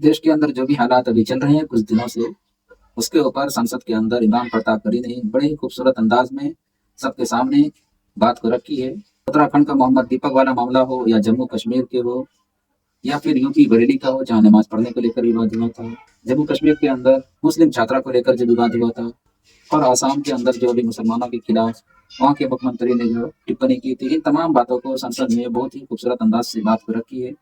देश के अंदर जो भी हालात अभी चल रहे हैं कुछ दिनों से, उसके ऊपर संसद के अंदर इमरान प्रतापगढ़ी ने बड़े ही खूबसूरत अंदाज में सबके सामने बात को रखी है। उत्तराखंड का मोहम्मद दीपक वाला मामला हो या जम्मू कश्मीर के हो या फिर यूपी बरेली का हो जहाँ नमाज पढ़ने को लेकर विवाद हुआ था, जम्मू कश्मीर के अंदर मुस्लिम छात्रा को लेकर जो विवाद हुआ था, और आसाम के अंदर जो अभी मुसलमानों के खिलाफ वहाँ के मुख्यमंत्री ने जो टिप्पणी की थी, इन तमाम बातों को संसद में बहुत ही खूबसूरत अंदाज से बात को रखी है।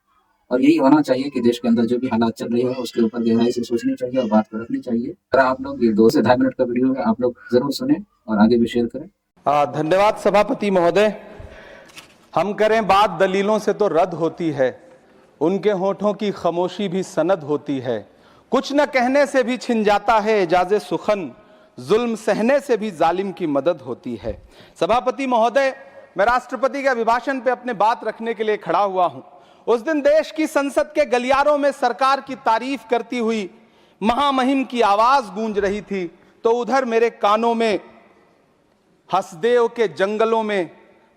और यही होना चाहिए कि देश के अंदर जो भी हालात चल रहे हैं उसके ऊपर गहराई से सोचनी चाहिए और बात को रखनी चाहिए। अगर आप लोग ये 2 से 2.5 मिनट का वीडियो है, आप लोग जरूर सुने और आगे भी शेयर करें। धन्यवाद सभापति महोदय। हम करें बात दलीलों से तो रद्द होती है, उनके होठों की खामोशी भी सनद होती है। कुछ न कहने से भी छिन जाता है एजाज़े सुखन, जुल्म सहने से भी जालिम की मदद होती है। सभापति महोदय, मैं राष्ट्रपति के अभिभाषण पे अपने बात रखने के लिए खड़ा हुआ हूं। उस दिन देश की संसद के गलियारों में सरकार की तारीफ करती हुई महामहिम की आवाज गूंज रही थी, तो उधर मेरे कानों में हसदेव के जंगलों में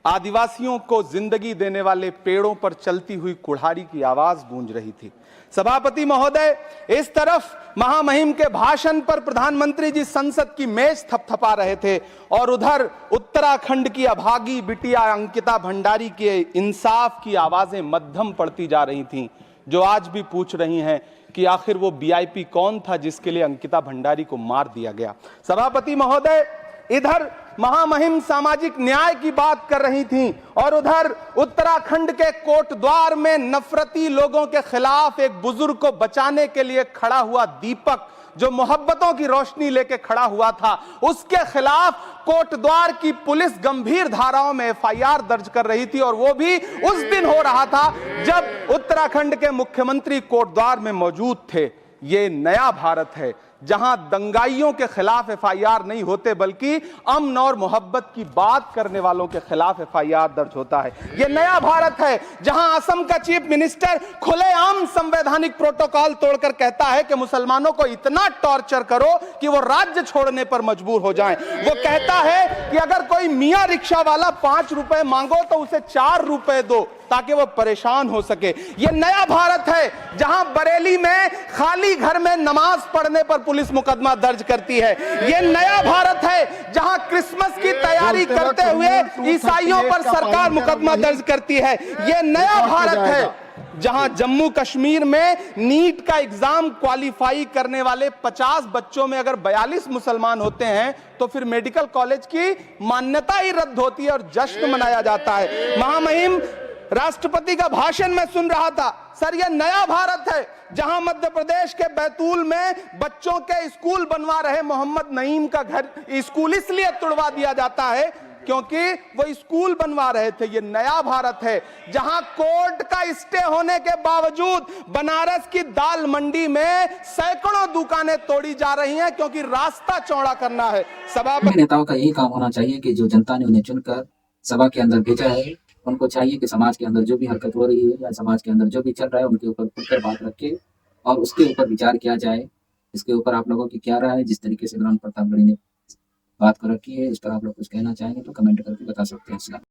आदिवासियों को जिंदगी देने वाले पेड़ों पर चलती हुई कुल्हाड़ी की आवाज गूंज रही थी। सभापति महोदय, इस तरफ महामहिम के भाषण पर प्रधानमंत्री जी संसद की मेज थपथपा रहे थे और उधर उत्तराखंड की अभागी बिटिया अंकिता भंडारी के इंसाफ की आवाजें मध्यम पड़ती जा रही थीं, जो आज भी पूछ रही हैं कि आखिर वो वीआईपी कौन था जिसके लिए अंकिता भंडारी को मार दिया गया। सभापति महोदय, इधर महामहिम सामाजिक न्याय की बात कर रही थीं और उधर उत्तराखंड के कोटद्वार में नफरती लोगों के खिलाफ एक बुजुर्ग को बचाने के लिए खड़ा हुआ दीपक, जो मोहब्बतों की रोशनी लेके खड़ा हुआ था, उसके खिलाफ कोटद्वार की पुलिस गंभीर धाराओं में एफआईआर दर्ज कर रही थी। और वो भी उस दिन हो रहा था जब उत्तराखंड के मुख्यमंत्री कोटद्वार में मौजूद थे। ये नया भारत है जहां दंगाइयों के खिलाफ एफआईआर नहीं होते, बल्कि अमन और मोहब्बत की बात करने वालों के खिलाफ एफआईआर दर्ज होता है। यह नया भारत है जहां असम का चीफ मिनिस्टर खुलेआम संवैधानिक प्रोटोकॉल तोड़कर कहता है कि मुसलमानों को इतना टॉर्चर करो कि वो राज्य छोड़ने पर मजबूर हो जाएं। वो कहता है कि अगर कोई मियां रिक्शा वाला 5 रुपए मांगो तो उसे 4 रुपए दो ताकि वो परेशान हो सके। ये नया भारत है जहां बरेली में खाली घर में नमाज पढ़ने पर पुलिस मुकदमा दर्ज करती है। ये नया भारत है जहां क्रिसमस की तैयारी करते हुए ईसाइयों पर सरकार मुकदमा दर्ज करती है। ये नया भारत है जहां जम्मू कश्मीर में नीट का एग्जाम क्वालिफाई करने वाले 50 बच्चों में अगर 42 मुसलमान होते हैं तो फिर मेडिकल कॉलेज की मान्यता ही रद्द होती है और जश्न मनाया जाता है। महामहिम राष्ट्रपति का भाषण में सुन रहा था। सर, यह नया भारत है जहां मध्य प्रदेश के बैतूल में बच्चों के स्कूल बनवा रहे मोहम्मद नईम का घर स्कूल इसलिए तुड़वा दिया जाता है क्योंकि वो स्कूल बनवा रहे थे। ये नया भारत है जहां कोर्ट का स्टे होने के बावजूद बनारस की दाल मंडी में सैकड़ों दुकानें तोड़ी जा रही हैं क्योंकि रास्ता चौड़ा करना है। सभापति नेताओं का यही काम होना चाहिए कि जो जनता ने उन्हें चुनकर सभा के अंदर भेजा है, उनको चाहिए कि समाज के अंदर जो भी हरकत हो रही है या समाज के अंदर जो भी चल रहा है उनके ऊपर खुलकर बात रखे और उसके ऊपर विचार किया जाए। इसके ऊपर आप लोगों की क्या राय है? जिस तरीके से इमरान प्रतापगढ़ी ने बात को रखी है, इस पर आप लोग कुछ कहना चाहेंगे तो कमेंट करके बता सकते हैं।